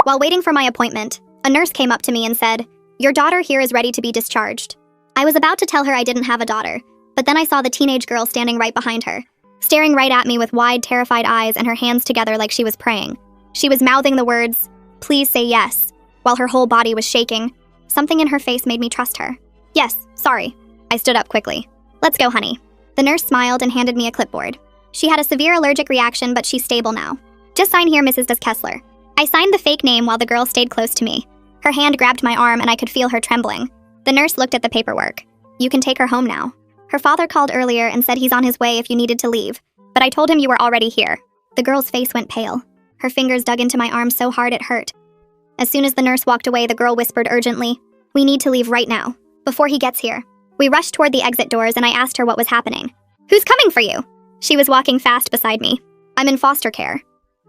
While waiting for my appointment, a nurse came up to me and said, "Your daughter here is ready to be discharged." I was about to tell her I didn't have a daughter, but then I saw the teenage girl standing right behind her, staring right at me with wide, terrified eyes and her hands together like she was praying. She was mouthing the words, "Please say yes," while her whole body was shaking. Something in her face made me trust her. "Yes, sorry." I stood up quickly. "Let's go, honey." The nurse smiled and handed me a clipboard. She had a severe allergic reaction, but she's stable now. "Just sign here, Mrs. Kessler." I signed the fake name while the girl stayed close to me. Her hand grabbed my arm and I could feel her trembling. The nurse looked at the paperwork. "You can take her home now. Her father called earlier and said he's on his way if you needed to leave, but I told him you were already here." The girl's face went pale. Her fingers dug into my arm so hard it hurt. As soon as the nurse walked away, the girl whispered urgently, "We need to leave right now, before he gets here." We rushed toward the exit doors and I asked her what was happening. "Who's coming for you?" She was walking fast beside me. "I'm in foster care."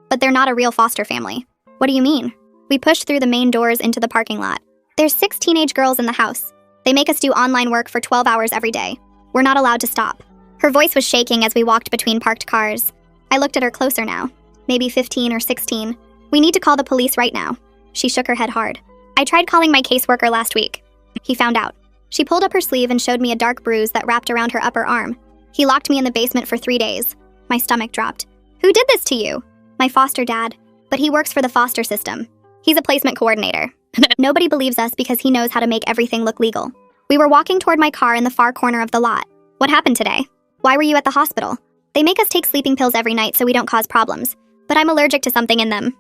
"But they're not a real foster family." "What do you mean?" We pushed through the main doors into the parking lot. "There's 6 teenage girls in the house. They make us do online work for 12 hours every day. We're not allowed to stop." Her voice was shaking as we walked between parked cars. I looked at her closer now. Maybe 15 or 16. "We need to call the police right now." She shook her head hard. "I tried calling my caseworker last week. He found out." She pulled up her sleeve and showed me a dark bruise that wrapped around her upper arm. "He locked me in the basement for 3 days. My stomach dropped. "Who did this to you?" "My foster dad. But he works for the foster system. He's a placement coordinator." Nobody believes us because he knows how to make everything look legal. We were walking toward my car in the far corner of the lot. "What happened today? Why were you at the hospital?" "They make us take sleeping pills every night so we don't cause problems. But I'm allergic to something in them.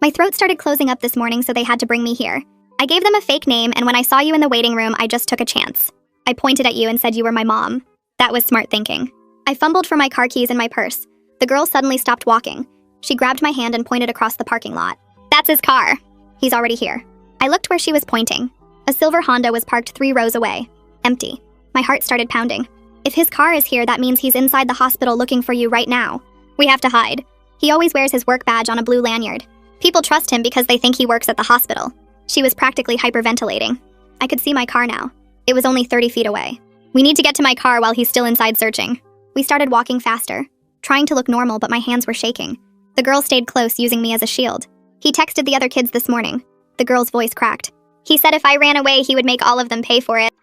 My throat started closing up this morning, so they had to bring me here. I gave them a fake name, and when I saw you in the waiting room, I just took a chance. I pointed at you and said you were my mom. That was smart thinking." I fumbled for my car keys in my purse. The girl suddenly stopped walking. She grabbed my hand and pointed across the parking lot. "That's his car. He's already here." I looked where she was pointing. A silver Honda was parked 3 rows away, empty. My heart started pounding. If his car is here, that means he's inside the hospital looking for you right now. We have to hide. He always wears his work badge on a blue lanyard. People trust him because they think he works at the hospital. She was practically hyperventilating. I could see my car now. It was only 30 feet away. "We need to get to my car while he's still inside searching." We started walking faster, trying to look normal, but my hands were shaking. The girl stayed close, using me as a shield. "He texted the other kids this morning." The girl's voice cracked. "He said if I ran away, he would make all of them pay for it.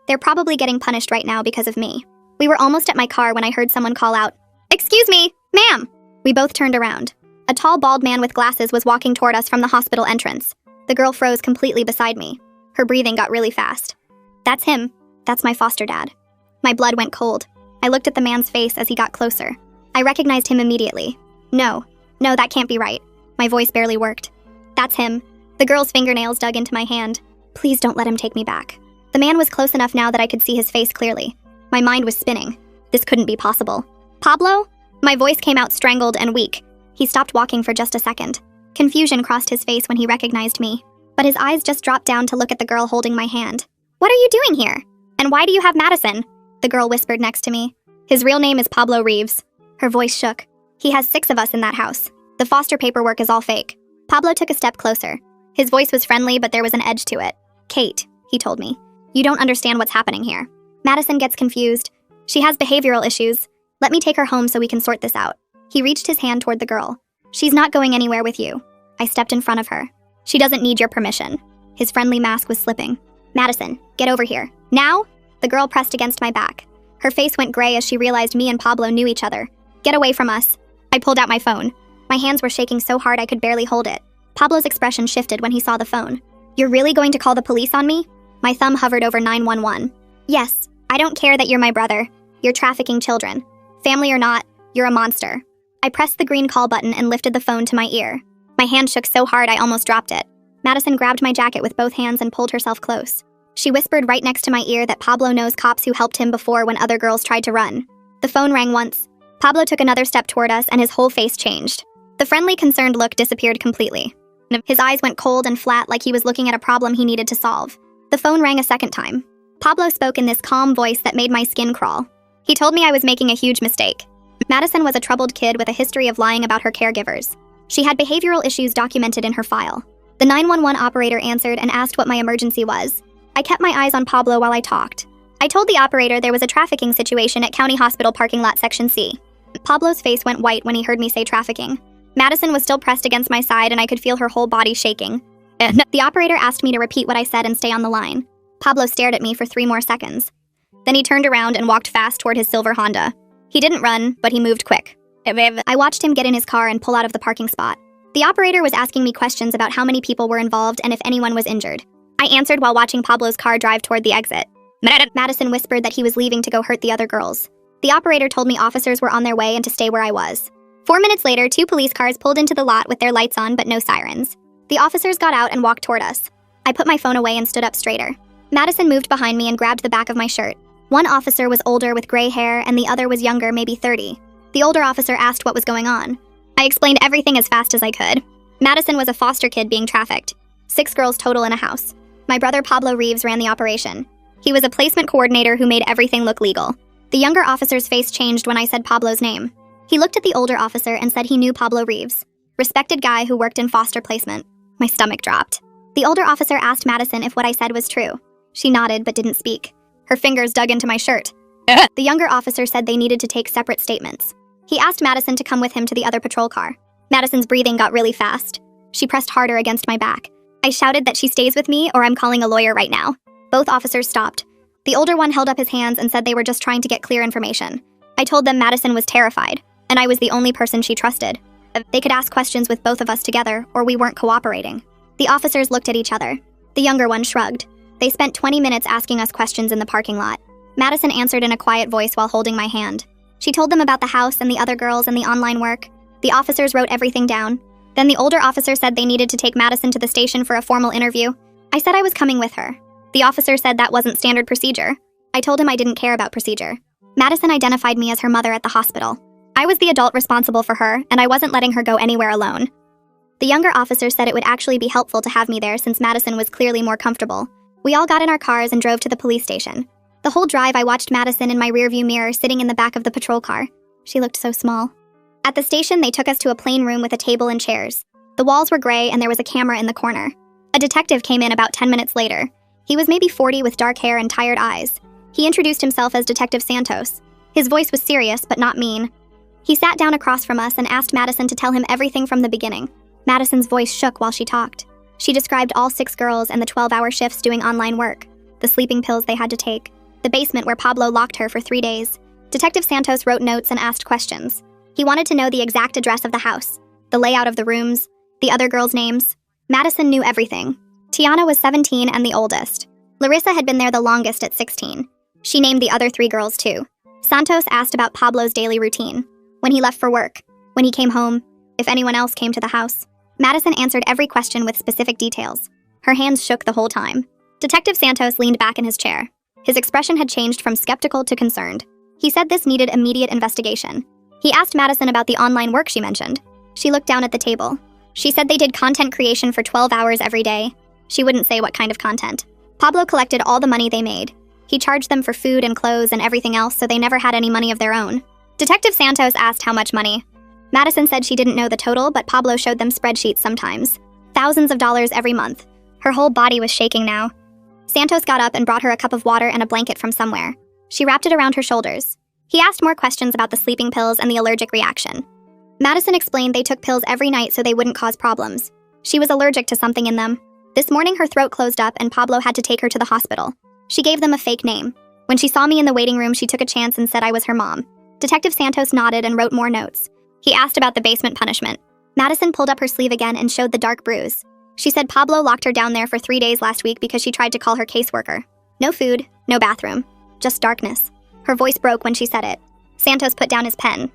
They're probably getting punished right now because of me." We were almost at my car when I heard someone call out, "Excuse me, ma'am." We both turned around. A tall, bald man with glasses was walking toward us from the hospital entrance. The girl froze completely beside me. Her breathing got really fast. "That's him. That's my foster dad." My blood went cold. I looked at the man's face as he got closer. I recognized him immediately. No, that can't be right." My voice barely worked. "That's him." The girl's fingernails dug into my hand. "Please don't let him take me back." The man was close enough now that I could see his face clearly. My mind was spinning. This couldn't be possible. "Pablo?" My voice came out strangled and weak. He stopped walking for just a second. Confusion crossed his face when he recognized me, but his eyes just dropped down to look at the girl holding my hand. "What are you doing here? And why do you have Madison?" The girl whispered next to me. "His real name is Pablo Reeves." Her voice shook. "He has 6 of us in that house. The foster paperwork is all fake." Pablo took a step closer. His voice was friendly, but there was an edge to it. "Kate," he told me, "you don't understand what's happening here. Madison gets confused. She has behavioral issues. Let me take her home so we can sort this out." He reached his hand toward the girl. "She's not going anywhere with you." I stepped in front of her. "She doesn't need your permission." His friendly mask was slipping. "Madison, get over here. Now?" The girl pressed against my back. Her face went gray as she realized me and Pablo knew each other. "Get away from us." I pulled out my phone. My hands were shaking so hard I could barely hold it. Pablo's expression shifted when he saw the phone. "You're really going to call the police on me?" My thumb hovered over 911. "Yes, I don't care that you're my brother. You're trafficking children. Family or not, you're a monster." I pressed the green call button and lifted the phone to my ear. My hand shook so hard I almost dropped it. Madison grabbed my jacket with both hands and pulled herself close. She whispered right next to my ear that Pablo knows cops who helped him before when other girls tried to run. The phone rang once. Pablo took another step toward us and his whole face changed. The friendly, concerned look disappeared completely. His eyes went cold and flat like he was looking at a problem he needed to solve. The phone rang a second time. Pablo spoke in this calm voice that made my skin crawl. He told me I was making a huge mistake. Madison was a troubled kid with a history of lying about her caregivers. She had behavioral issues documented in her file. The 911 operator answered and asked what my emergency was. I kept my eyes on Pablo while I talked. I told the operator there was a trafficking situation at County Hospital parking lot section C. Pablo's face went white when he heard me say trafficking. Madison was still pressed against my side and I could feel her whole body shaking. The operator asked me to repeat what I said and stay on the line. Pablo stared at me for 3 more seconds. Then he turned around and walked fast toward his silver Honda. He didn't run, but he moved quick. I watched him get in his car and pull out of the parking spot. The operator was asking me questions about how many people were involved and if anyone was injured. I answered while watching Pablo's car drive toward the exit. Madison whispered that he was leaving to go hurt the other girls. The operator told me officers were on their way and to stay where I was. 4 minutes later, 2 police cars pulled into the lot with their lights on but no sirens. The officers got out and walked toward us. I put my phone away and stood up straighter. Madison moved behind me and grabbed the back of my shirt. One officer was older with gray hair and the other was younger, maybe 30. The older officer asked what was going on. I explained everything as fast as I could. Madison was a foster kid being trafficked. 6 girls total in a house. My brother Pablo Reeves ran the operation. He was a placement coordinator who made everything look legal. The younger officer's face changed when I said Pablo's name. He looked at the older officer and said he knew Pablo Reeves. Respected guy who worked in foster placement. My stomach dropped. The older officer asked Madison if what I said was true. She nodded but didn't speak. Her fingers dug into my shirt. The younger officer said they needed to take separate statements. He asked Madison to come with him to the other patrol car. Madison's breathing got really fast. She pressed harder against my back. I shouted that she stays with me or I'm calling a lawyer right now. Both officers stopped. The older one held up his hands and said they were just trying to get clear information. I told them Madison was terrified, and I was the only person she trusted. They could ask questions with both of us together, or we weren't cooperating. The officers looked at each other. The younger one shrugged. They spent 20 minutes asking us questions in the parking lot. Madison answered in a quiet voice while holding my hand. She told them about the house and the other girls and the online work. The officers wrote everything down. Then the older officer said they needed to take Madison to the station for a formal interview. I said I was coming with her. The officer said that wasn't standard procedure. I told him I didn't care about procedure. Madison identified me as her mother at the hospital. I was the adult responsible for her, and I wasn't letting her go anywhere alone. The younger officer said it would actually be helpful to have me there since Madison was clearly more comfortable. We all got in our cars and drove to the police station. The whole drive I watched Madison in my rearview mirror sitting in the back of the patrol car. She looked so small. At the station, they took us to a plain room with a table and chairs. The walls were gray and there was a camera in the corner. A detective came in about 10 minutes later. He was maybe 40 with dark hair and tired eyes. He introduced himself as Detective Santos. His voice was serious, but not mean. He sat down across from us and asked Madison to tell him everything from the beginning. Madison's voice shook while she talked. She described all 6 girls and the 12-hour shifts doing online work, the sleeping pills they had to take, the basement where Pablo locked her for 3 days. Detective Santos wrote notes and asked questions. He wanted to know the exact address of the house, the layout of the rooms, the other girls' names. Madison knew everything. Tiana was 17 and the oldest. Larissa had been there the longest at 16. She named the other 3 girls too. Santos asked about Pablo's daily routine. When he left for work, when he came home, if anyone else came to the house. Madison answered every question with specific details. Her hands shook the whole time. Detective Santos leaned back in his chair. His expression had changed from skeptical to concerned. He said this needed immediate investigation. He asked Madison about the online work she mentioned. She looked down at the table. She said they did content creation for 12 hours every day. She wouldn't say what kind of content. Pablo collected all the money they made. He charged them for food and clothes and everything else, so they never had any money of their own. Detective Santos asked how much money. Madison said she didn't know the total, but Pablo showed them spreadsheets sometimes. Thousands of dollars every month. Her whole body was shaking now. Santos got up and brought her a cup of water and a blanket from somewhere. She wrapped it around her shoulders. He asked more questions about the sleeping pills and the allergic reaction. Madison explained they took pills every night so they wouldn't cause problems. She was allergic to something in them. This morning her throat closed up and Pablo had to take her to the hospital. She gave them a fake name. When she saw me in the waiting room, she took a chance and said I was her mom. Detective Santos nodded and wrote more notes. He asked about the basement punishment. Madison pulled up her sleeve again and showed the dark bruise. She said Pablo locked her down there for 3 days last week because she tried to call her caseworker. No food, no bathroom, just darkness. Her voice broke when she said it. Santos put down his pen.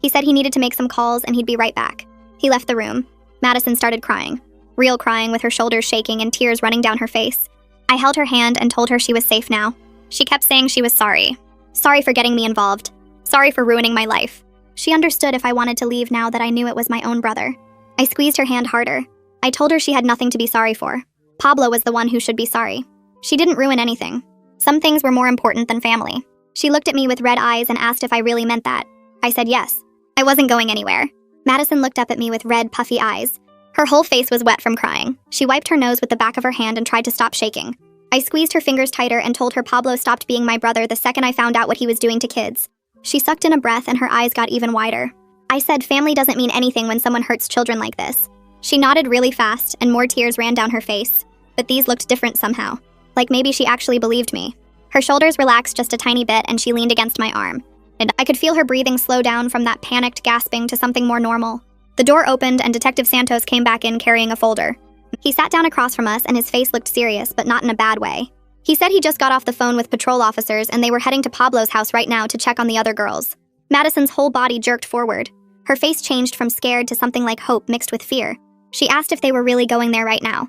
He said he needed to make some calls and he'd be right back. He left the room. Madison started crying. Real crying with her shoulders shaking and tears running down her face. I held her hand and told her she was safe now. She kept saying she was sorry. Sorry for getting me involved. Sorry for ruining my life. She understood if I wanted to leave now that I knew it was my own brother. I squeezed her hand harder. I told her she had nothing to be sorry for. Pablo was the one who should be sorry. She didn't ruin anything. Some things were more important than family. She looked at me with red eyes and asked if I really meant that. I said yes. I wasn't going anywhere. Madison looked up at me with red, puffy eyes. Her whole face was wet from crying. She wiped her nose with the back of her hand and tried to stop shaking. I squeezed her fingers tighter and told her Pablo stopped being my brother the second I found out what he was doing to kids. She sucked in a breath and her eyes got even wider. I said family doesn't mean anything when someone hurts children like this. She nodded really fast, and more tears ran down her face. But these looked different somehow. Like maybe she actually believed me. Her shoulders relaxed just a tiny bit, and she leaned against my arm. And I could feel her breathing slow down from that panicked gasping to something more normal. The door opened, and Detective Santos came back in carrying a folder. He sat down across from us, and his face looked serious, but not in a bad way. He said he just got off the phone with patrol officers, and they were heading to Pablo's house right now to check on the other girls. Madison's whole body jerked forward. Her face changed from scared to something like hope mixed with fear. She asked if they were really going there right now.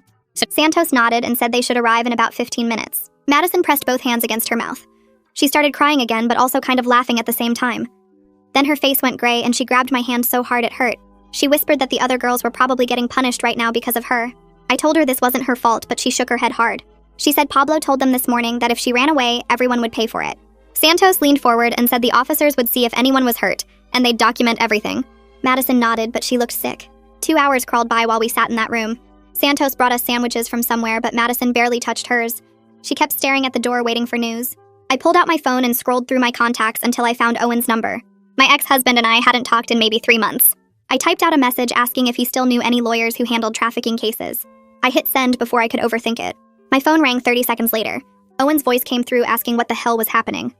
Santos nodded and said they should arrive in about 15 minutes. Madison pressed both hands against her mouth. She started crying again, but also kind of laughing at the same time. Then her face went gray, and she grabbed my hand so hard it hurt. She whispered that the other girls were probably getting punished right now because of her. I told her this wasn't her fault, but she shook her head hard. She said Pablo told them this morning that if she ran away, everyone would pay for it. Santos leaned forward and said the officers would see if anyone was hurt, and they'd document everything. Madison nodded, but she looked sick. 2 hours crawled by while we sat in that room. Santos brought us sandwiches from somewhere, but Madison barely touched hers. She kept staring at the door waiting for news. I pulled out my phone and scrolled through my contacts until I found Owen's number. My ex-husband and I hadn't talked in maybe 3 months. I typed out a message asking if he still knew any lawyers who handled trafficking cases. I hit send before I could overthink it. My phone rang 30 seconds later. Owen's voice came through asking what the hell was happening.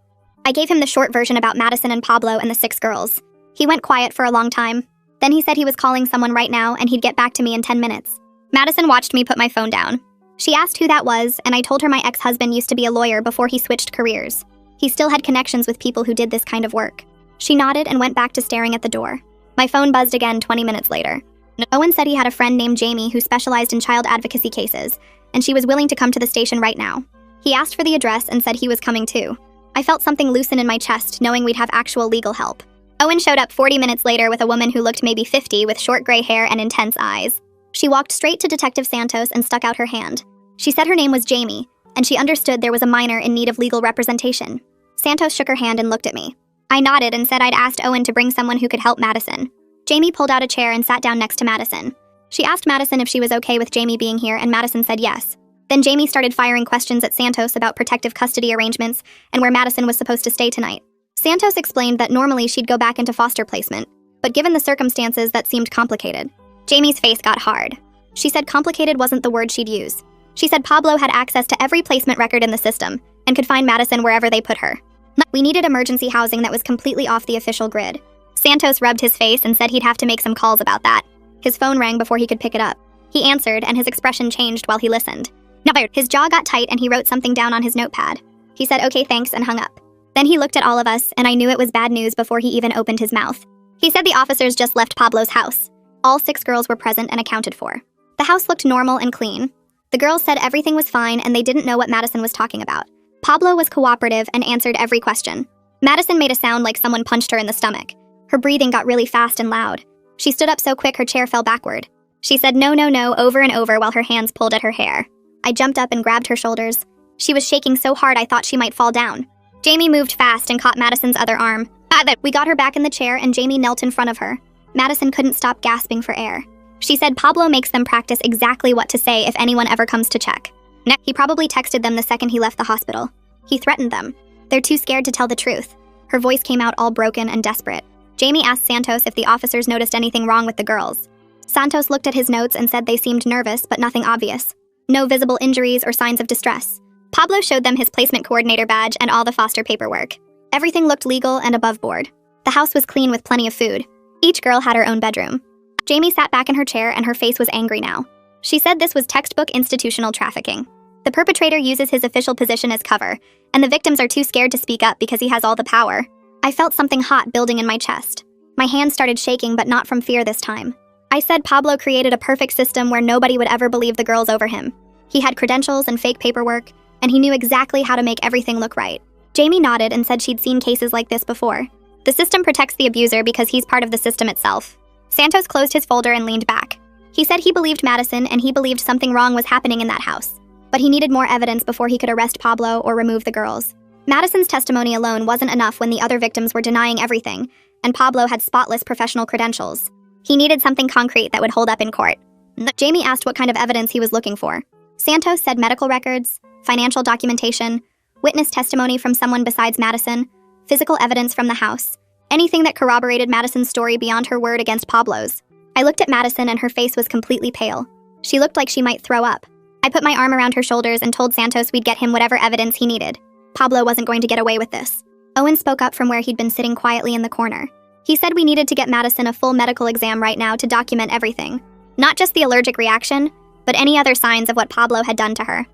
I gave him the short version about Madison and Pablo and the 6 girls. He went quiet for a long time. Then he said he was calling someone right now and he'd get back to me in 10 minutes. Madison watched me put my phone down. She asked who that was, and I told her my ex-husband used to be a lawyer before he switched careers. He still had connections with people who did this kind of work. She nodded and went back to staring at the door. My phone buzzed again 20 minutes later. Owen said he had a friend named Jamie who specialized in child advocacy cases, and she was willing to come to the station right now. He asked for the address and said he was coming too. I felt something loosen in my chest, knowing we'd have actual legal help. Owen showed up 40 minutes later with a woman who looked maybe 50 with short gray hair and intense eyes. She walked straight to Detective Santos and stuck out her hand. She said her name was Jamie, and she understood there was a minor in need of legal representation. Santos shook her hand and looked at me. I nodded and said I'd asked Owen to bring someone who could help Madison. Jamie pulled out a chair and sat down next to Madison. She asked Madison if she was okay with Jamie being here, and Madison said yes. Then Jamie started firing questions at Santos about protective custody arrangements and where Madison was supposed to stay tonight. Santos explained that normally she'd go back into foster placement, but given the circumstances, that seemed complicated. Jamie's face got hard. She said complicated wasn't the word she'd use. She said Pablo had access to every placement record in the system and could find Madison wherever they put her. We needed emergency housing that was completely off the official grid. Santos rubbed his face and said he'd have to make some calls about that. His phone rang before he could pick it up. He answered, and his expression changed while he listened. His jaw got tight and he wrote something down on his notepad. He said, "Okay, thanks," and hung up. Then he looked at all of us, and I knew it was bad news before he even opened his mouth. He said the officers just left Pablo's house. All 6 girls were present and accounted for. The house looked normal and clean. The girls said everything was fine and they didn't know what Madison was talking about. Pablo was cooperative and answered every question. Madison made a sound like someone punched her in the stomach. Her breathing got really fast and loud. She stood up so quick her chair fell backward. She said no, no, no over and over while her hands pulled at her hair. I jumped up and grabbed her shoulders. She was shaking so hard I thought she might fall down. Jamie moved fast and caught Madison's other arm. We got her back in the chair and Jamie knelt in front of her. Madison couldn't stop gasping for air. She said Pablo makes them practice exactly what to say if anyone ever comes to check. He probably texted them the second he left the hospital. He threatened them. They're too scared to tell the truth. Her voice came out all broken and desperate. Jamie asked Santos if the officers noticed anything wrong with the girls. Santos looked at his notes and said they seemed nervous, but nothing obvious. No visible injuries or signs of distress. Pablo showed them his placement coordinator badge and all the foster paperwork. Everything looked legal and above board. The house was clean with plenty of food. Each girl had her own bedroom. Jamie sat back in her chair and her face was angry now. She said this was textbook institutional trafficking. The perpetrator uses his official position as cover, and the victims are too scared to speak up because he has all the power. I felt something hot building in my chest. My hands started shaking, but not from fear this time. I said Pablo created a perfect system where nobody would ever believe the girls over him. He had credentials and fake paperwork, and he knew exactly how to make everything look right. Jamie nodded and said she'd seen cases like this before. The system protects the abuser because he's part of the system itself. Santos closed his folder and leaned back. He said he believed Madison and he believed something wrong was happening in that house. But he needed more evidence before he could arrest Pablo or remove the girls. Madison's testimony alone wasn't enough when the other victims were denying everything, and Pablo had spotless professional credentials. He needed something concrete that would hold up in court. Jamie asked what kind of evidence he was looking for. Santos said medical records, financial documentation, witness testimony from someone besides Madison, physical evidence from the house, anything that corroborated Madison's story beyond her word against Pablo's. I looked at Madison and her face was completely pale. She looked like she might throw up. I put my arm around her shoulders and told Santos we'd get him whatever evidence he needed. Pablo wasn't going to get away with this. Owen spoke up from where he'd been sitting quietly in the corner. He said we needed to get Madison a full medical exam right now to document everything. Not just the allergic reaction, but any other signs of what Pablo had done to her.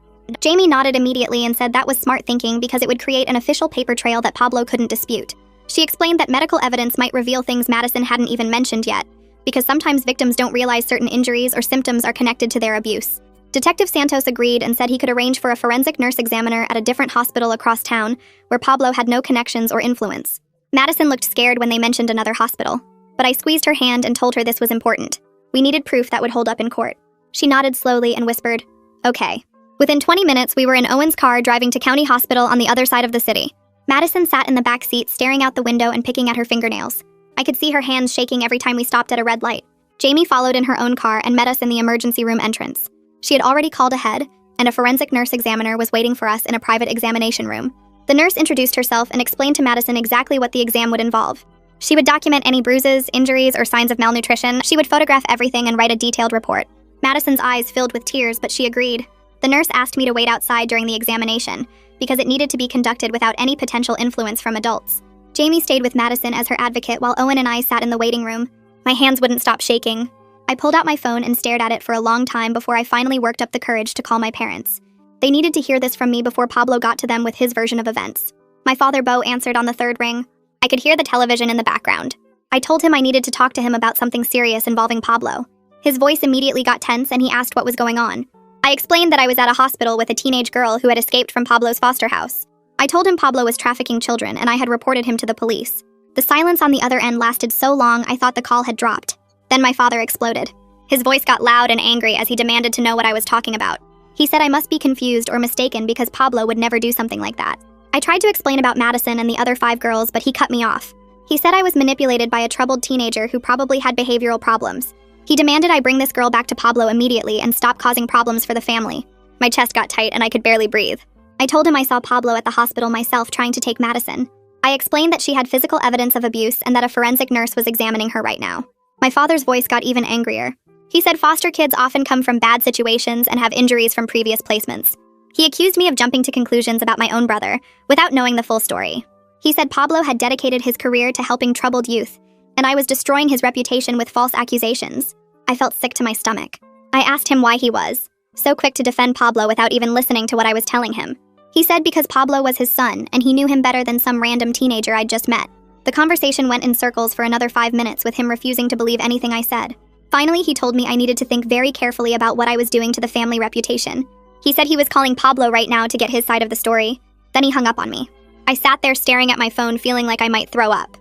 Jamie nodded immediately and said that was smart thinking because it would create an official paper trail that Pablo couldn't dispute. She explained that medical evidence might reveal things Madison hadn't even mentioned yet, because sometimes victims don't realize certain injuries or symptoms are connected to their abuse. Detective Santos agreed and said he could arrange for a forensic nurse examiner at a different hospital across town where Pablo had no connections or influence. Madison looked scared when they mentioned another hospital, but I squeezed her hand and told her this was important. We needed proof that would hold up in court. She nodded slowly and whispered, "Okay." Within 20 minutes, we were in Owen's car driving to County Hospital on the other side of the city. Madison sat in the back seat staring out the window and picking at her fingernails. I could see her hands shaking every time we stopped at a red light. Jamie followed in her own car and met us in the emergency room entrance. She had already called ahead, and a forensic nurse examiner was waiting for us in a private examination room. The nurse introduced herself and explained to Madison exactly what the exam would involve. She would document any bruises, injuries, or signs of malnutrition. She would photograph everything and write a detailed report. Madison's eyes filled with tears, but she agreed. The nurse asked me to wait outside during the examination, because it needed to be conducted without any potential influence from adults. Jamie stayed with Madison as her advocate while Owen and I sat in the waiting room. My hands wouldn't stop shaking. I pulled out my phone and stared at it for a long time before I finally worked up the courage to call my parents. They needed to hear this from me before Pablo got to them with his version of events. My father, Bo, answered on the third ring. I could hear the television in the background. I told him I needed to talk to him about something serious involving Pablo. His voice immediately got tense and he asked what was going on. I explained that I was at a hospital with a teenage girl who had escaped from Pablo's foster house. I told him Pablo was trafficking children and I had reported him to the police. The silence on the other end lasted so long I thought the call had dropped. Then my father exploded. His voice got loud and angry as he demanded to know what I was talking about. He said I must be confused or mistaken because Pablo would never do something like that. I tried to explain about Madison and the other 5 girls, but he cut me off. He said I was manipulated by a troubled teenager who probably had behavioral problems. He demanded I bring this girl back to Pablo immediately and stop causing problems for the family. My chest got tight and I could barely breathe. I told him I saw Pablo at the hospital myself trying to take Madison. I explained that she had physical evidence of abuse and that a forensic nurse was examining her right now. My father's voice got even angrier. He said foster kids often come from bad situations and have injuries from previous placements. He accused me of jumping to conclusions about my own brother without knowing the full story. He said Pablo had dedicated his career to helping troubled youth, and I was destroying his reputation with false accusations. I felt sick to my stomach. I asked him why he was so quick to defend Pablo without even listening to what I was telling him. He said because Pablo was his son, and he knew him better than some random teenager I'd just met. The conversation went in circles for another 5 minutes with him refusing to believe anything I said. Finally, he told me I needed to think very carefully about what I was doing to the family reputation. He said he was calling Pablo right now to get his side of the story. Then he hung up on me. I sat there staring at my phone feeling like I might throw up.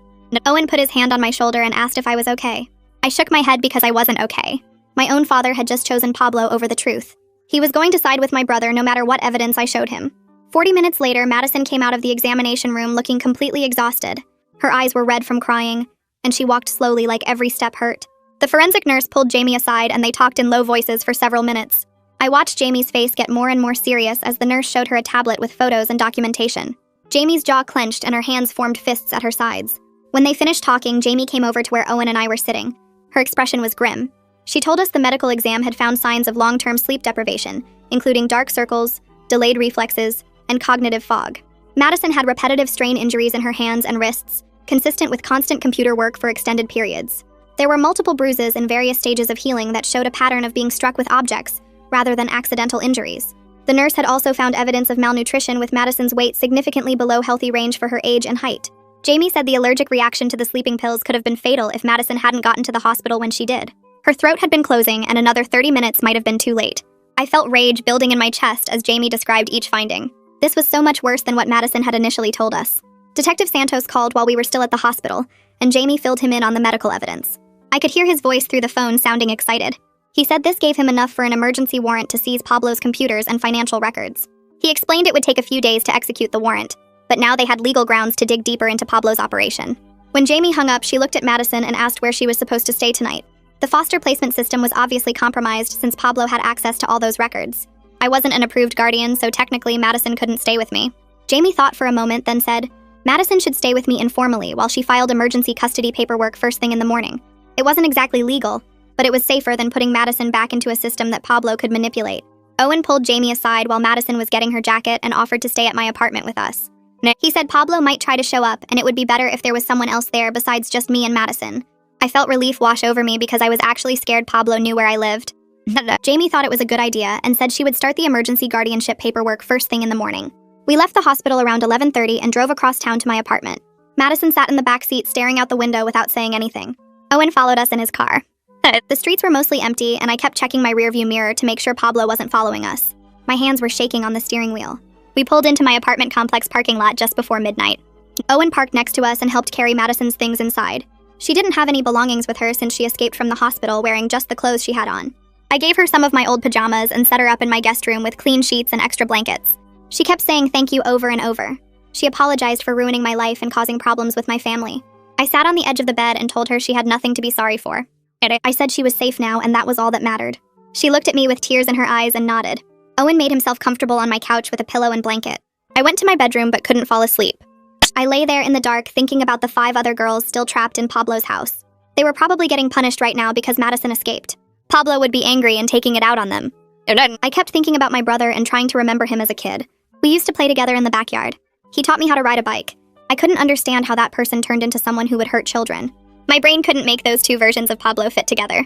Owen put his hand on my shoulder and asked if I was okay. I shook my head because I wasn't okay. My own father had just chosen Pablo over the truth. He was going to side with my brother no matter what evidence I showed him. 40 minutes later, Madison came out of the examination room looking completely exhausted. Her eyes were red from crying, and she walked slowly like every step hurt. The forensic nurse pulled Jamie aside and they talked in low voices for several minutes. I watched Jamie's face get more and more serious as the nurse showed her a tablet with photos and documentation. Jamie's jaw clenched and her hands formed fists at her sides. When they finished talking, Jamie came over to where Owen and I were sitting. Her expression was grim. She told us the medical exam had found signs of long-term sleep deprivation, including dark circles, delayed reflexes, and cognitive fog. Madison had repetitive strain injuries in her hands and wrists, consistent with constant computer work for extended periods. There were multiple bruises in various stages of healing that showed a pattern of being struck with objects, rather than accidental injuries. The nurse had also found evidence of malnutrition with Madison's weight significantly below healthy range for her age and height. Jamie said the allergic reaction to the sleeping pills could have been fatal if Madison hadn't gotten to the hospital when she did. Her throat had been closing and another 30 minutes might have been too late. I felt rage building in my chest as Jamie described each finding. This was so much worse than what Madison had initially told us. Detective Santos called while we were still at the hospital, and Jamie filled him in on the medical evidence. I could hear his voice through the phone sounding excited. He said this gave him enough for an emergency warrant to seize Pablo's computers and financial records. He explained it would take a few days to execute the warrant, but now they had legal grounds to dig deeper into Pablo's operation. When Jamie hung up, she looked at Madison and asked where she was supposed to stay tonight. The foster placement system was obviously compromised since Pablo had access to all those records. I wasn't an approved guardian, so technically Madison couldn't stay with me. Jamie thought for a moment, then said, Madison should stay with me informally while she filed emergency custody paperwork first thing in the morning. It wasn't exactly legal, but it was safer than putting Madison back into a system that Pablo could manipulate. Owen pulled Jamie aside while Madison was getting her jacket and offered to stay at my apartment with us. He said Pablo might try to show up, and it would be better if there was someone else there besides just me and Madison. I felt relief wash over me because I was actually scared Pablo knew where I lived. Jamie thought it was a good idea and said she would start the emergency guardianship paperwork first thing in the morning. We left the hospital around 11:30 and drove across town to my apartment. Madison sat in the back seat staring out the window without saying anything. Owen followed us in his car. The streets were mostly empty, and I kept checking my rearview mirror to make sure Pablo wasn't following us. My hands were shaking on the steering wheel. We pulled into my apartment complex parking lot just before midnight. Owen parked next to us and helped carry Madison's things inside. She didn't have any belongings with her since she escaped from the hospital wearing just the clothes she had on. I gave her some of my old pajamas and set her up in my guest room with clean sheets and extra blankets. She kept saying thank you over and over. She apologized for ruining my life and causing problems with my family. I sat on the edge of the bed and told her she had nothing to be sorry for. I said she was safe now, and that was all that mattered. She looked at me with tears in her eyes and nodded. Owen made himself comfortable on my couch with a pillow and blanket. I went to my bedroom but couldn't fall asleep. I lay there in the dark thinking about the 5 other girls still trapped in Pablo's house. They were probably getting punished right now because Madison escaped. Pablo would be angry and taking it out on them. I kept thinking about my brother and trying to remember him as a kid. We used to play together in the backyard. He taught me how to ride a bike. I couldn't understand how that person turned into someone who would hurt children. My brain couldn't make those 2 versions of Pablo fit together.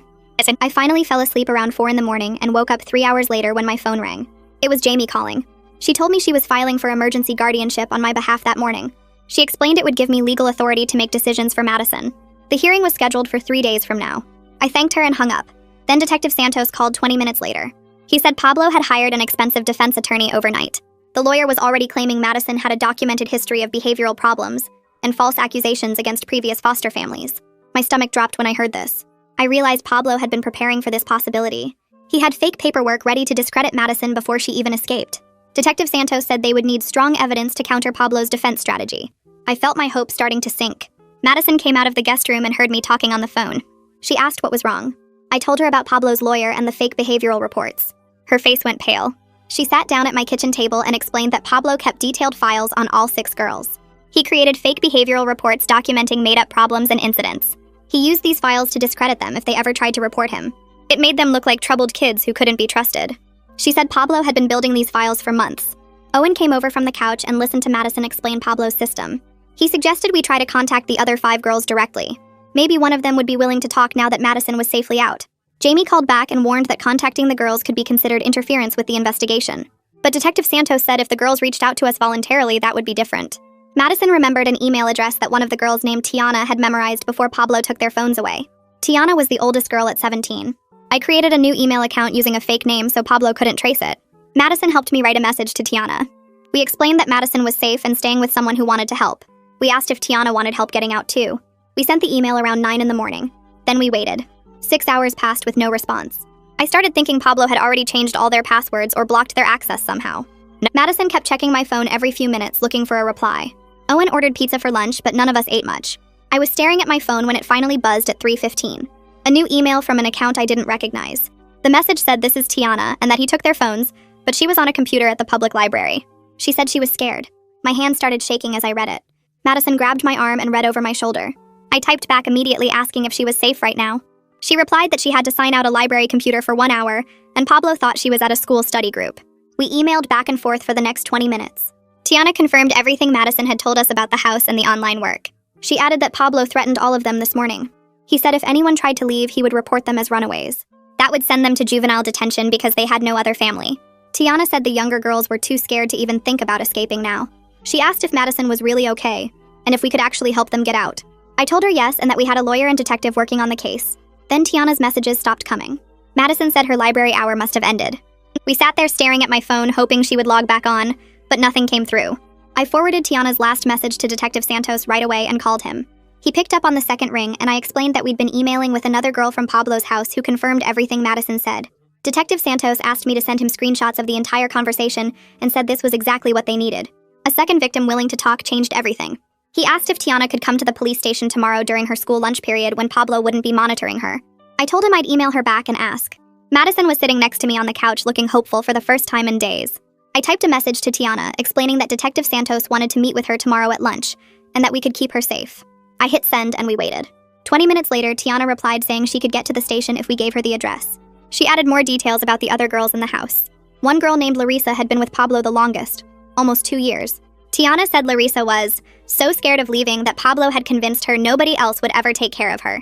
I finally fell asleep around 4 in the morning and woke up 3 hours later when my phone rang. It was Jamie calling. She told me she was filing for emergency guardianship on my behalf that morning. She explained it would give me legal authority to make decisions for Madison. The hearing was scheduled for 3 days from now. I thanked her and hung up. Then Detective Santos called 20 minutes later. He said Pablo had hired an expensive defense attorney overnight. The lawyer was already claiming Madison had a documented history of behavioral problems and false accusations against previous foster families. My stomach dropped when I heard this. I realized Pablo had been preparing for this possibility. He had fake paperwork ready to discredit Madison before she even escaped. Detective Santos said they would need strong evidence to counter Pablo's defense strategy. I felt my hopes starting to sink. Madison came out of the guest room and heard me talking on the phone. She asked what was wrong. I told her about Pablo's lawyer and the fake behavioral reports. Her face went pale. She sat down at my kitchen table and explained that Pablo kept detailed files on all 6 girls. He created fake behavioral reports documenting made-up problems and incidents. He used these files to discredit them if they ever tried to report him. It made them look like troubled kids who couldn't be trusted. She said Pablo had been building these files for months. Owen came over from the couch and listened to Madison explain Pablo's system. He suggested we try to contact the other 5 girls directly. Maybe one of them would be willing to talk now that Madison was safely out. Jamie called back and warned that contacting the girls could be considered interference with the investigation. But Detective Santos said if the girls reached out to us voluntarily, that would be different. Madison remembered an email address that one of the girls named Tiana had memorized before Pablo took their phones away. Tiana was the oldest girl at 17. I created a new email account using a fake name so Pablo couldn't trace it. Madison helped me write a message to Tiana. We explained that Madison was safe and staying with someone who wanted to help. We asked if Tiana wanted help getting out too. We sent the email around 9 in the morning. Then we waited. 6 hours passed with no response. I started thinking Pablo had already changed all their passwords or blocked their access somehow. Madison kept checking my phone every few minutes looking for a reply. Owen ordered pizza for lunch, but none of us ate much. I was staring at my phone when it finally buzzed at 3:15. A new email from an account I didn't recognize. The message said this is Tiana and that he took their phones, but she was on a computer at the public library. She said she was scared. My hand started shaking as I read it. Madison grabbed my arm and read over my shoulder. I typed back immediately asking if she was safe right now. She replied that she had to sign out a library computer for 1 hour, and Pablo thought she was at a school study group. We emailed back and forth for the next 20 minutes. Tiana confirmed everything Madison had told us about the house and the online work. She added that Pablo threatened all of them this morning. He said if anyone tried to leave, he would report them as runaways. That would send them to juvenile detention because they had no other family. Tiana said the younger girls were too scared to even think about escaping now. She asked if Madison was really okay, and if we could actually help them get out. I told her yes, and that we had a lawyer and detective working on the case. Then Tiana's messages stopped coming. Madison said her library hour must have ended. We sat there staring at my phone, hoping she would log back on, but nothing came through. I forwarded Tiana's last message to Detective Santos right away and called him. He picked up on the second ring, and I explained that we'd been emailing with another girl from Pablo's house who confirmed everything Madison said. Detective Santos asked me to send him screenshots of the entire conversation and said this was exactly what they needed. A second victim willing to talk changed everything. He asked if Tiana could come to the police station tomorrow during her school lunch period when Pablo wouldn't be monitoring her. I told him I'd email her back and ask. Madison was sitting next to me on the couch looking hopeful for the first time in days. I typed a message to Tiana explaining that Detective Santos wanted to meet with her tomorrow at lunch and that we could keep her safe. I hit send and we waited. 20 minutes later, Tiana replied saying she could get to the station if we gave her the address. She added more details about the other girls in the house. One girl named Larissa had been with Pablo the longest, almost 2 years. Tiana said Larissa was so scared of leaving that Pablo had convinced her nobody else would ever take care of her.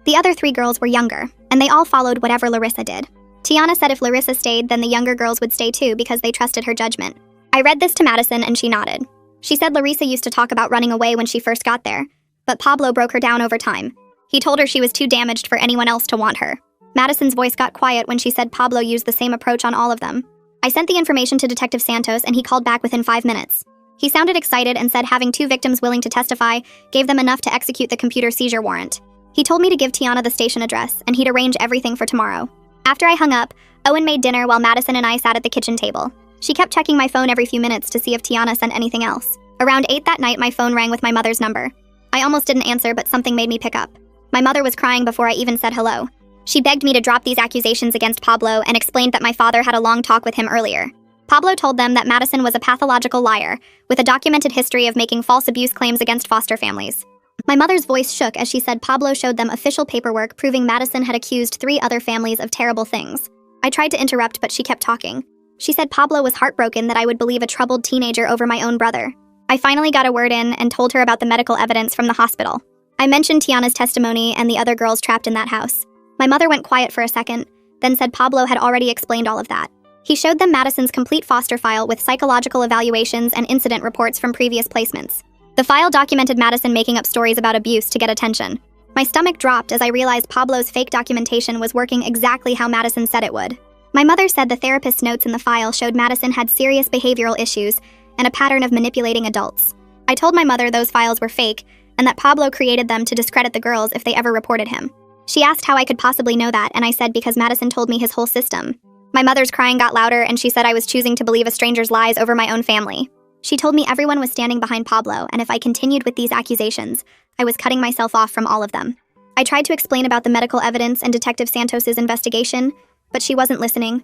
The other 3 girls were younger, and they all followed whatever Larissa did. Tiana said if Larissa stayed, then the younger girls would stay too because they trusted her judgment. I read this to Madison and she nodded. She said Larissa used to talk about running away when she first got there, but Pablo broke her down over time. He told her she was too damaged for anyone else to want her. Madison's voice got quiet when she said Pablo used the same approach on all of them. I sent the information to Detective Santos and he called back within 5 minutes. He sounded excited and said having 2 victims willing to testify gave them enough to execute the computer seizure warrant. He told me to give Tiana the station address and he'd arrange everything for tomorrow. After I hung up, Owen made dinner while Madison and I sat at the kitchen table. She kept checking my phone every few minutes to see if Tiana sent anything else. Around 8 that night, my phone rang with my mother's number. I almost didn't answer, but something made me pick up. My mother was crying before I even said hello. She begged me to drop these accusations against Pablo and explained that my father had a long talk with him earlier. Pablo told them that Madison was a pathological liar, with a documented history of making false abuse claims against foster families. My mother's voice shook as she said Pablo showed them official paperwork proving Madison had accused 3 other families of terrible things. I tried to interrupt, but she kept talking. She said Pablo was heartbroken that I would believe a troubled teenager over my own brother. I finally got a word in and told her about the medical evidence from the hospital. I mentioned Tiana's testimony and the other girls trapped in that house. My mother went quiet for a second, then said Pablo had already explained all of that. He showed them Madison's complete foster file with psychological evaluations and incident reports from previous placements. The file documented Madison making up stories about abuse to get attention. My stomach dropped as I realized Pablo's fake documentation was working exactly how Madison said it would. My mother said the therapist's notes in the file showed Madison had serious behavioral issues and a pattern of manipulating adults. I told my mother those files were fake and that Pablo created them to discredit the girls if they ever reported him. She asked how I could possibly know that, and I said because Madison told me his whole system. My mother's crying got louder, and she said I was choosing to believe a stranger's lies over my own family. She told me everyone was standing behind Pablo, and if I continued with these accusations, I was cutting myself off from all of them. I tried to explain about the medical evidence and Detective Santos's investigation, but she wasn't listening.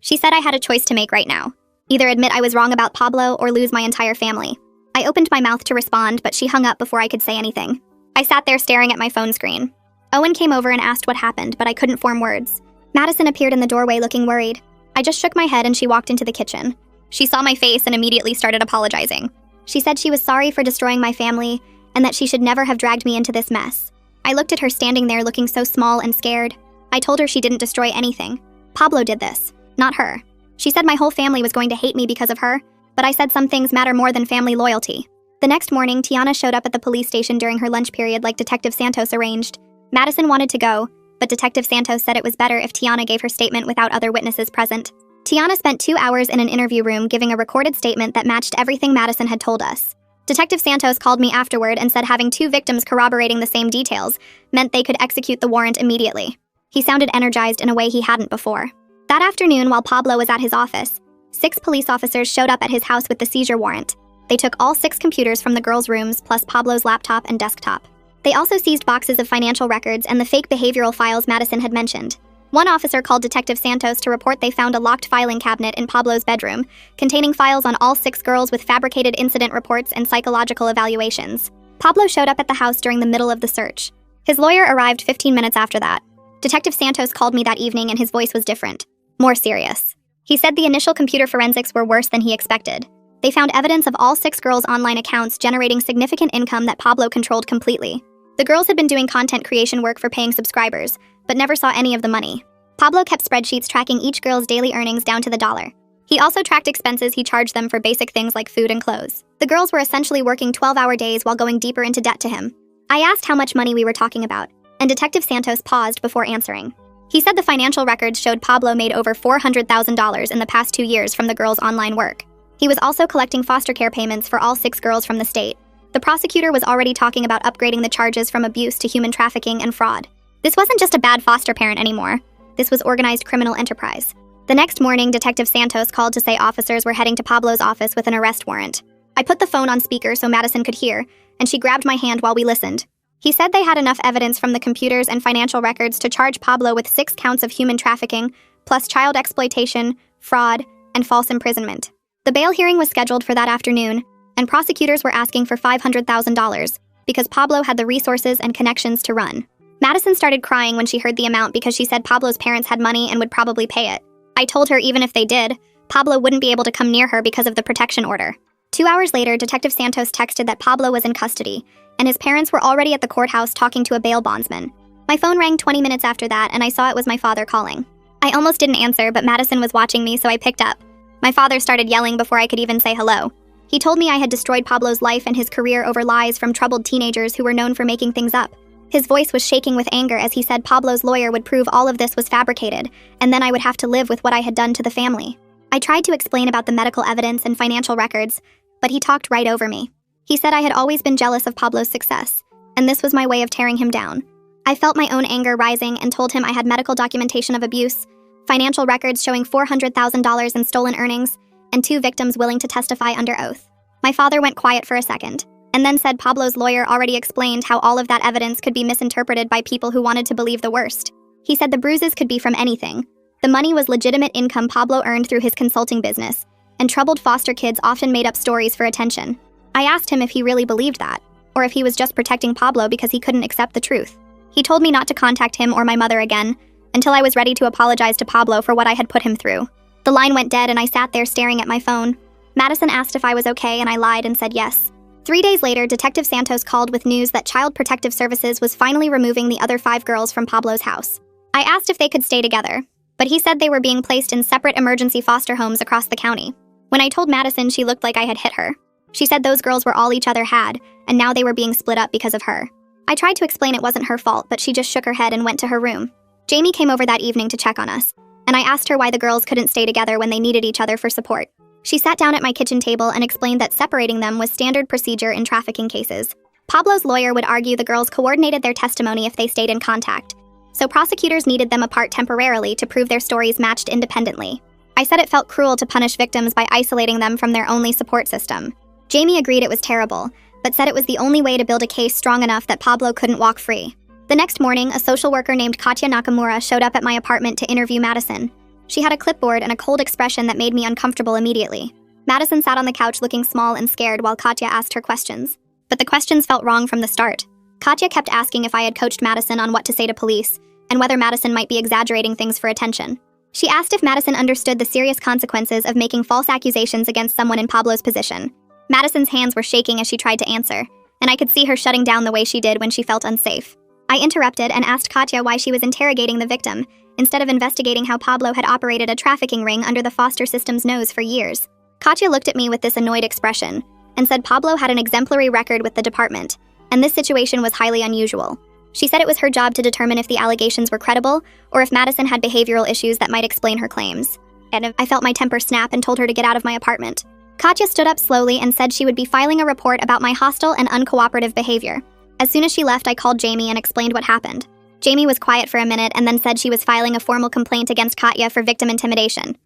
She said I had a choice to make right now. Either admit I was wrong about Pablo or lose my entire family. I opened my mouth to respond, but she hung up before I could say anything. I sat there staring at my phone screen. Owen came over and asked what happened, but I couldn't form words. Madison appeared in the doorway looking worried. I just shook my head and she walked into the kitchen. She saw my face and immediately started apologizing. She said she was sorry for destroying my family and that she should never have dragged me into this mess. I looked at her standing there looking so small and scared. I told her she didn't destroy anything. Pablo did this, not her. She said my whole family was going to hate me because of her, but I said some things matter more than family loyalty. The next morning, Tiana showed up at the police station during her lunch period like Detective Santos arranged. Madison wanted to go, but Detective Santos said it was better if Tiana gave her statement without other witnesses present. Tiana spent 2 hours in an interview room giving a recorded statement that matched everything Madison had told us. Detective Santos called me afterward and said having 2 victims corroborating the same details meant they could execute the warrant immediately. He sounded energized in a way he hadn't before. That afternoon, while Pablo was at his office, 6 police officers showed up at his house with the seizure warrant. They took all 6 computers from the girls' rooms, plus Pablo's laptop and desktop. They also seized boxes of financial records and the fake behavioral files Madison had mentioned. One officer called Detective Santos to report they found a locked filing cabinet in Pablo's bedroom, containing files on all 6 girls with fabricated incident reports and psychological evaluations. Pablo showed up at the house during the middle of the search. His lawyer arrived 15 minutes after that. Detective Santos called me that evening and his voice was different, more serious. He said the initial computer forensics were worse than he expected. They found evidence of all 6 girls' online accounts generating significant income that Pablo controlled completely. The girls had been doing content creation work for paying subscribers, but never saw any of the money. Pablo kept spreadsheets tracking each girl's daily earnings down to the dollar. He also tracked expenses he charged them for basic things like food and clothes. The girls were essentially working 12-hour days while going deeper into debt to him. I asked how much money we were talking about, and Detective Santos paused before answering. He said the financial records showed Pablo made over $400,000 in the past 2 years from the girls' online work. He was also collecting foster care payments for all 6 girls from the state. The prosecutor was already talking about upgrading the charges from abuse to human trafficking and fraud. This wasn't just a bad foster parent anymore. This was organized criminal enterprise. The next morning, Detective Santos called to say officers were heading to Pablo's office with an arrest warrant. I put the phone on speaker so Madison could hear, and she grabbed my hand while we listened. He said they had enough evidence from the computers and financial records to charge Pablo with 6 counts of human trafficking, plus child exploitation, fraud, and false imprisonment. The bail hearing was scheduled for that afternoon, and prosecutors were asking for $500,000 because Pablo had the resources and connections to run. Madison started crying when she heard the amount because she said Pablo's parents had money and would probably pay it. I told her even if they did, Pablo wouldn't be able to come near her because of the protection order. 2 hours later, Detective Santos texted that Pablo was in custody, and his parents were already at the courthouse talking to a bail bondsman. My phone rang 20 minutes after that, and I saw it was my father calling. I almost didn't answer, but Madison was watching me, so I picked up. My father started yelling before I could even say hello. He told me I had destroyed Pablo's life and his career over lies from troubled teenagers who were known for making things up. His voice was shaking with anger as he said Pablo's lawyer would prove all of this was fabricated, and then I would have to live with what I had done to the family. I tried to explain about the medical evidence and financial records, but he talked right over me. He said I had always been jealous of Pablo's success, and this was my way of tearing him down. I felt my own anger rising and told him I had medical documentation of abuse, financial records showing $400,000 in stolen earnings, and 2 victims willing to testify under oath. My father went quiet for a second, and then said Pablo's lawyer already explained how all of that evidence could be misinterpreted by people who wanted to believe the worst. He said the bruises could be from anything. The money was legitimate income Pablo earned through his consulting business, and troubled foster kids often made up stories for attention. I asked him if he really believed that, or if he was just protecting Pablo because he couldn't accept the truth. He told me not to contact him or my mother again, until I was ready to apologize to Pablo for what I had put him through. The line went dead and I sat there staring at my phone. Madison asked if I was okay and I lied and said yes. 3 days later, Detective Santos called with news that Child Protective Services was finally removing the other 5 girls from Pablo's house. I asked if they could stay together, but he said they were being placed in separate emergency foster homes across the county. When I told Madison, she looked like I had hit her. She said those girls were all each other had, and now they were being split up because of her. I tried to explain it wasn't her fault, but she just shook her head and went to her room. Jamie came over that evening to check on us, and I asked her why the girls couldn't stay together when they needed each other for support. She sat down at my kitchen table and explained that separating them was standard procedure in trafficking cases. Pablo's lawyer would argue the girls coordinated their testimony if they stayed in contact, so prosecutors needed them apart temporarily to prove their stories matched independently. I said it felt cruel to punish victims by isolating them from their only support system. Jamie agreed it was terrible, but said it was the only way to build a case strong enough that Pablo couldn't walk free. The next morning, a social worker named Katya Nakamura showed up at my apartment to interview Madison. She had a clipboard and a cold expression that made me uncomfortable immediately. Madison sat on the couch looking small and scared while Katya asked her questions. But the questions felt wrong from the start. Katya kept asking if I had coached Madison on what to say to police, and whether Madison might be exaggerating things for attention. She asked if Madison understood the serious consequences of making false accusations against someone in Pablo's position. Madison's hands were shaking as she tried to answer, and I could see her shutting down the way she did when she felt unsafe. I interrupted and asked Katya why she was interrogating the victim, instead of investigating how Pablo had operated a trafficking ring under the foster system's nose for years. Katya looked at me with this annoyed expression, and said Pablo had an exemplary record with the department, and this situation was highly unusual. She said it was her job to determine if the allegations were credible, or if Madison had behavioral issues that might explain her claims. And I felt my temper snap and told her to get out of my apartment. Katya stood up slowly and said she would be filing a report about my hostile and uncooperative behavior. As soon as she left, I called Jamie and explained what happened. Jamie was quiet for a minute and then said she was filing a formal complaint against Katya for victim intimidation.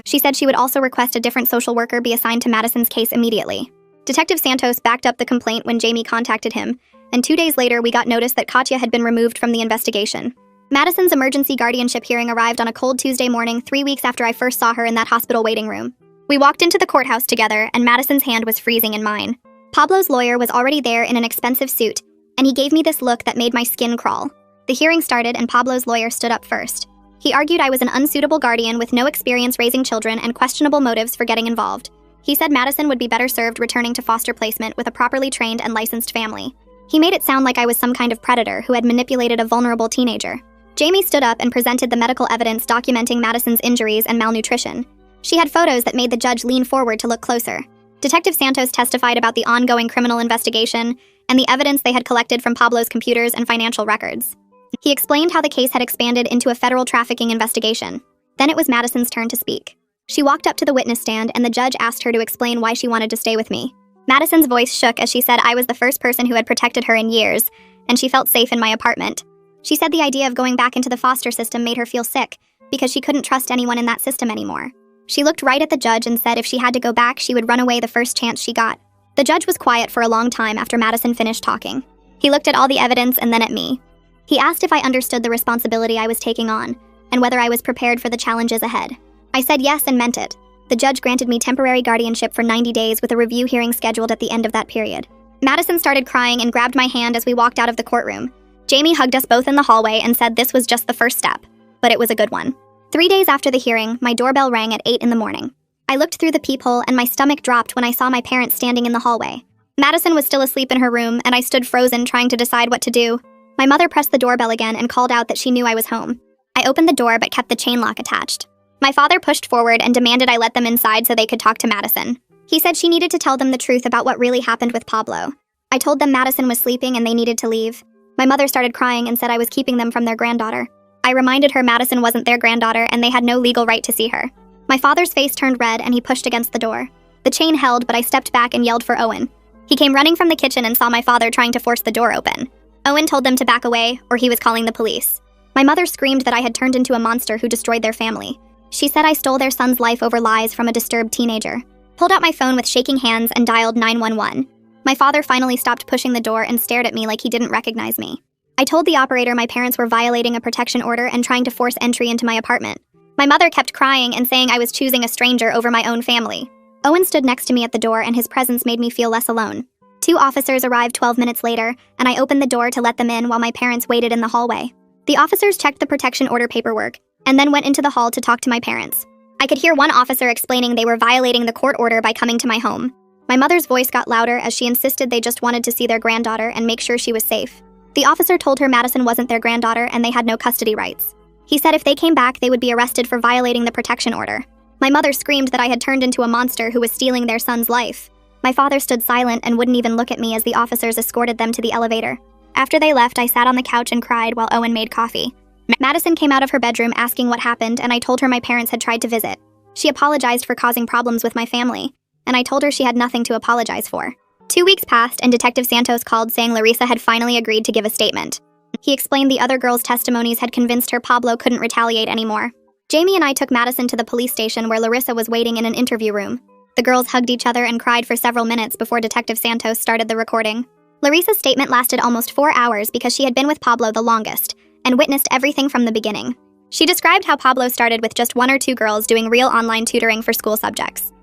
She said she would also request a different social worker be assigned to Madison's case immediately. Detective Santos backed up the complaint when Jamie contacted him, and 2 days later we got notice that Katya had been removed from the investigation. Madison's emergency guardianship hearing arrived on a cold Tuesday morning 3 weeks after I first saw her in that hospital waiting room. We walked into the courthouse together, and Madison's hand was freezing in mine. Pablo's lawyer was already there in an expensive suit, and he gave me this look that made my skin crawl. The hearing started and Pablo's lawyer stood up first. He argued I was an unsuitable guardian with no experience raising children and questionable motives for getting involved. He said Madison would be better served returning to foster placement with a properly trained and licensed family. He made it sound like I was some kind of predator who had manipulated a vulnerable teenager. Jamie stood up and presented the medical evidence documenting Madison's injuries and malnutrition. She had photos that made the judge lean forward to look closer. Detective Santos testified about the ongoing criminal investigation and the evidence they had collected from Pablo's computers and financial records. He explained how the case had expanded into a federal trafficking investigation. Then it was Madison's turn to speak. She walked up to the witness stand and the judge asked her to explain why she wanted to stay with me. Madison's voice shook as she said I was the first person who had protected her in years, and she felt safe in my apartment. She said the idea of going back into the foster system made her feel sick, because she couldn't trust anyone in that system anymore. She looked right at the judge and said if she had to go back, she would run away the first chance she got. The judge was quiet for a long time after Madison finished talking. He looked at all the evidence and then at me. He asked if I understood the responsibility I was taking on, and whether I was prepared for the challenges ahead. I said yes and meant it. The judge granted me temporary guardianship for 90 days with a review hearing scheduled at the end of that period. Madison started crying and grabbed my hand as we walked out of the courtroom. Jamie hugged us both in the hallway and said this was just the first step, but it was a good one. 3 days after the hearing, my doorbell rang at 8 in the morning. I looked through the peephole and my stomach dropped when I saw my parents standing in the hallway. Madison was still asleep in her room, and I stood frozen trying to decide what to do. My mother pressed the doorbell again and called out that she knew I was home. I opened the door but kept the chain lock attached. My father pushed forward and demanded I let them inside so they could talk to Madison. He said she needed to tell them the truth about what really happened with Pablo. I told them Madison was sleeping and they needed to leave. My mother started crying and said I was keeping them from their granddaughter. I reminded her Madison wasn't their granddaughter and they had no legal right to see her. My father's face turned red and he pushed against the door. The chain held, but I stepped back and yelled for Owen. He came running from the kitchen and saw my father trying to force the door open. Owen told them to back away, or he was calling the police. My mother screamed that I had turned into a monster who destroyed their family. She said I stole their son's life over lies from a disturbed teenager. Pulled out my phone with shaking hands and dialed 911. My father finally stopped pushing the door and stared at me like he didn't recognize me. I told the operator my parents were violating a protection order and trying to force entry into my apartment. My mother kept crying and saying I was choosing a stranger over my own family. Owen stood next to me at the door and his presence made me feel less alone. 2 officers arrived 12 minutes later, and I opened the door to let them in while my parents waited in the hallway. The officers checked the protection order paperwork, and then went into the hall to talk to my parents. I could hear one officer explaining they were violating the court order by coming to my home. My mother's voice got louder as she insisted they just wanted to see their granddaughter and make sure she was safe. The officer told her Madison wasn't their granddaughter and they had no custody rights. He said if they came back, they would be arrested for violating the protection order. My mother screamed that I had turned into a monster who was stealing their son's life. My father stood silent and wouldn't even look at me as the officers escorted them to the elevator. After they left, I sat on the couch and cried while Owen made coffee. Madison came out of her bedroom asking what happened, and I told her my parents had tried to visit. She apologized for causing problems with my family, and I told her she had nothing to apologize for. 2 weeks passed, and Detective Santos called saying Larissa had finally agreed to give a statement. He explained the other girls' testimonies had convinced her Pablo couldn't retaliate anymore. Jamie and I took Madison to the police station where Larissa was waiting in an interview room. The girls hugged each other and cried for several minutes before Detective Santos started the recording. Larissa's statement lasted almost 4 hours because she had been with Pablo the longest and witnessed everything from the beginning. She described how Pablo started with just 1 or 2 girls doing real online tutoring for school subjects.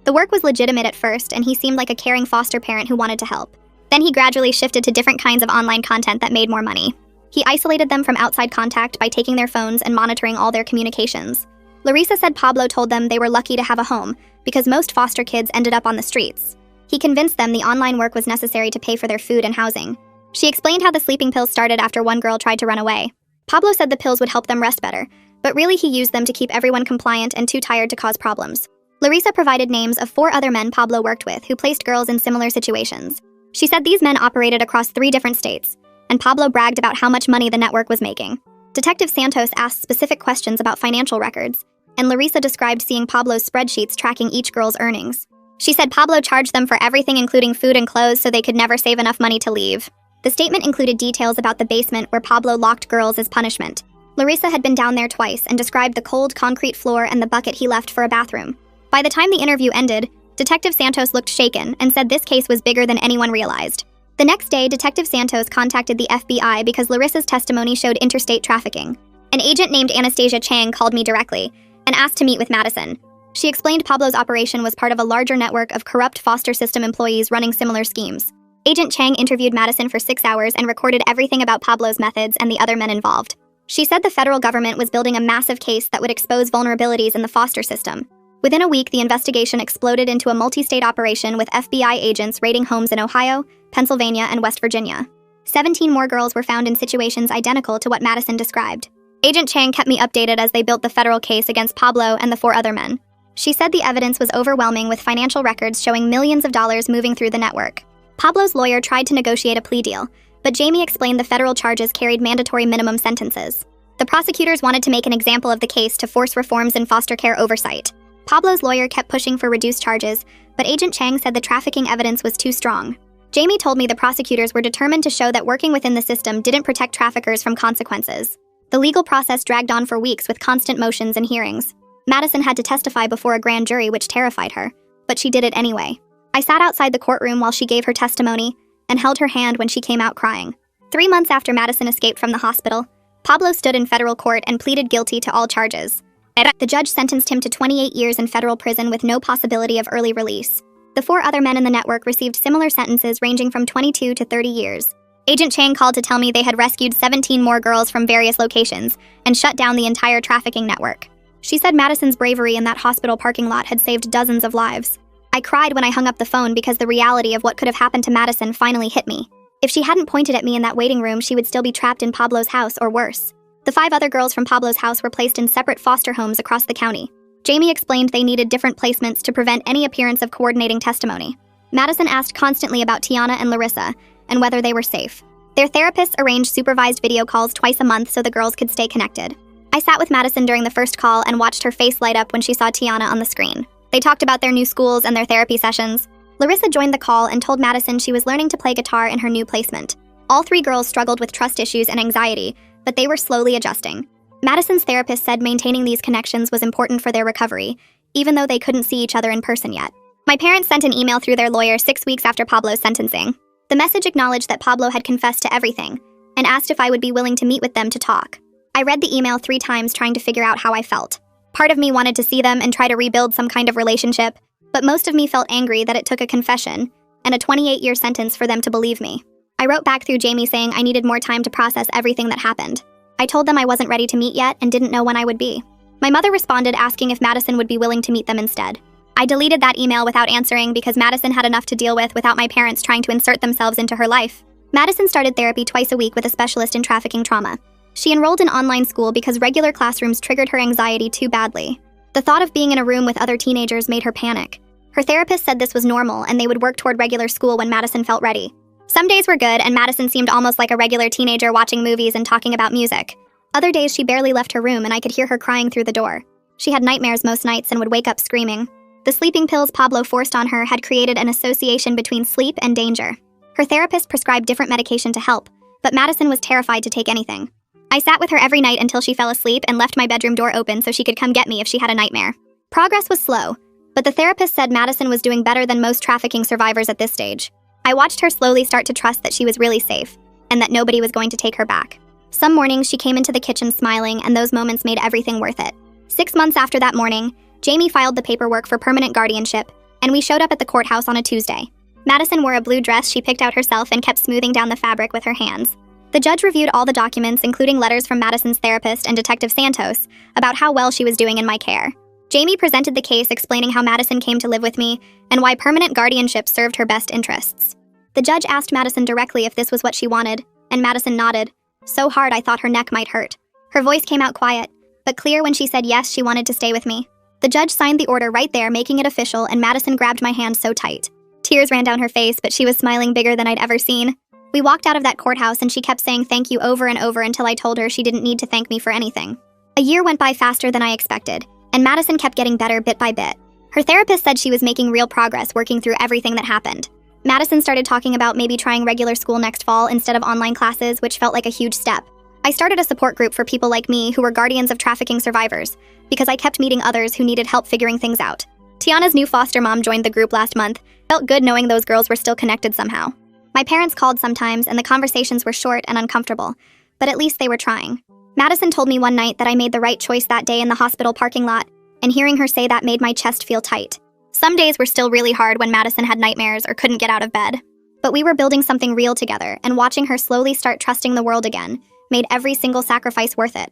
The work was legitimate at first, and he seemed like a caring foster parent who wanted to help. Then he gradually shifted to different kinds of online content that made more money. He isolated them from outside contact by taking their phones and monitoring all their communications. Larissa said Pablo told them they were lucky to have a home because most foster kids ended up on the streets. He convinced them the online work was necessary to pay for their food and housing. She explained how the sleeping pills started after one girl tried to run away. Pablo said the pills would help them rest better, but really he used them to keep everyone compliant and too tired to cause problems. Larissa provided names of 4 other men Pablo worked with who placed girls in similar situations. She said these men operated across 3 different states, and Pablo bragged about how much money the network was making. Detective Santos asked specific questions about financial records, and Larissa described seeing Pablo's spreadsheets tracking each girl's earnings. She said Pablo charged them for everything including food and clothes so they could never save enough money to leave. The statement included details about the basement where Pablo locked girls as punishment. Larissa had been down there twice and described the cold concrete floor and the bucket he left for a bathroom. By the time the interview ended, Detective Santos looked shaken and said this case was bigger than anyone realized. The next day, Detective Santos contacted the FBI because Larissa's testimony showed interstate trafficking. An agent named Anastasia Chang called me directly and asked to meet with Madison. She explained Pablo's operation was part of a larger network of corrupt foster system employees running similar schemes. Agent Chang interviewed Madison for 6 hours and recorded everything about Pablo's methods and the other men involved. She said the federal government was building a massive case that would expose vulnerabilities in the foster system. Within a week, the investigation exploded into a multi-state operation with FBI agents raiding homes in Ohio, Pennsylvania, and West Virginia. 17 more girls were found in situations identical to what Madison described. Agent Chang kept me updated as they built the federal case against Pablo and the 4 other men. She said the evidence was overwhelming with financial records showing millions of dollars moving through the network. Pablo's lawyer tried to negotiate a plea deal, but Jamie explained the federal charges carried mandatory minimum sentences. The prosecutors wanted to make an example of the case to force reforms in foster care oversight. Pablo's lawyer kept pushing for reduced charges, but Agent Chang said the trafficking evidence was too strong. Jamie told me the prosecutors were determined to show that working within the system didn't protect traffickers from consequences. The legal process dragged on for weeks with constant motions and hearings. Madison had to testify before a grand jury, which terrified her, but she did it anyway. I sat outside the courtroom while she gave her testimony and held her hand when she came out crying. 3 months after Madison escaped from the hospital, Pablo stood in federal court and pleaded guilty to all charges. The judge sentenced him to 28 years in federal prison with no possibility of early release. The 4 other men in the network received similar sentences ranging from 22 to 30 years. Agent Chang called to tell me they had rescued 17 more girls from various locations and shut down the entire trafficking network. She said Madison's bravery in that hospital parking lot had saved dozens of lives. I cried when I hung up the phone because the reality of what could have happened to Madison finally hit me. If she hadn't pointed at me in that waiting room, she would still be trapped in Pablo's house or worse. The 5 other girls from Pablo's house were placed in separate foster homes across the county. Jamie explained they needed different placements to prevent any appearance of coordinating testimony. Madison asked constantly about Tiana and Larissa and whether they were safe. Their therapists arranged supervised video calls twice a month so the girls could stay connected. I sat with Madison during the first call and watched her face light up when she saw Tiana on the screen. They talked about their new schools and their therapy sessions. Larissa joined the call and told Madison she was learning to play guitar in her new placement. All 3 girls struggled with trust issues and anxiety, but they were slowly adjusting. Madison's therapist said maintaining these connections was important for their recovery, even though they couldn't see each other in person yet. My parents sent an email through their lawyer 6 weeks after Pablo's sentencing. The message acknowledged that Pablo had confessed to everything and asked if I would be willing to meet with them to talk. I read the email 3 times trying to figure out how I felt. Part of me wanted to see them and try to rebuild some kind of relationship, but most of me felt angry that it took a confession and a 28-year sentence for them to believe me. I wrote back through Jamie saying I needed more time to process everything that happened. I told them I wasn't ready to meet yet and didn't know when I would be. My mother responded asking if Madison would be willing to meet them instead. I deleted that email without answering because Madison had enough to deal with without my parents trying to insert themselves into her life. Madison started therapy twice a week with a specialist in trafficking trauma. She enrolled in online school because regular classrooms triggered her anxiety too badly. The thought of being in a room with other teenagers made her panic. Her therapist said this was normal and they would work toward regular school when Madison felt ready. Some days were good and Madison seemed almost like a regular teenager watching movies and talking about music. Other days she barely left her room and I could hear her crying through the door. She had nightmares most nights and would wake up screaming. The sleeping pills Pablo forced on her had created an association between sleep and danger. Her therapist prescribed different medication to help, but Madison was terrified to take anything. I sat with her every night until she fell asleep and left my bedroom door open so she could come get me if she had a nightmare. Progress was slow, but the therapist said Madison was doing better than most trafficking survivors at this stage. I watched her slowly start to trust that she was really safe, and that nobody was going to take her back. Some mornings she came into the kitchen smiling, and those moments made everything worth it. 6 months after that morning, Jamie filed the paperwork for permanent guardianship, and we showed up at the courthouse on a Tuesday. Madison wore a blue dress she picked out herself and kept smoothing down the fabric with her hands. The judge reviewed all the documents, including letters from Madison's therapist and Detective Santos, about how well she was doing in my care. Jamie presented the case explaining how Madison came to live with me and why permanent guardianship served her best interests. The judge asked Madison directly if this was what she wanted, and Madison nodded, so hard I thought her neck might hurt. Her voice came out quiet, but clear when she said yes, she wanted to stay with me. The judge signed the order right there, making it official, and Madison grabbed my hand so tight. Tears ran down her face, but she was smiling bigger than I'd ever seen. We walked out of that courthouse and she kept saying thank you over and over until I told her she didn't need to thank me for anything. A year went by faster than I expected, and Madison kept getting better bit by bit. Her therapist said she was making real progress working through everything that happened. Madison started talking about maybe trying regular school next fall instead of online classes, which felt like a huge step. I started a support group for people like me who were guardians of trafficking survivors, because I kept meeting others who needed help figuring things out. Tiana's new foster mom joined the group last month. Felt good knowing those girls were still connected somehow. My parents called sometimes, and the conversations were short and uncomfortable, but at least they were trying. Madison told me one night that I made the right choice that day in the hospital parking lot, and hearing her say that made my chest feel tight. Some days were still really hard when Madison had nightmares or couldn't get out of bed. But we were building something real together, and watching her slowly start trusting the world again made every single sacrifice worth it.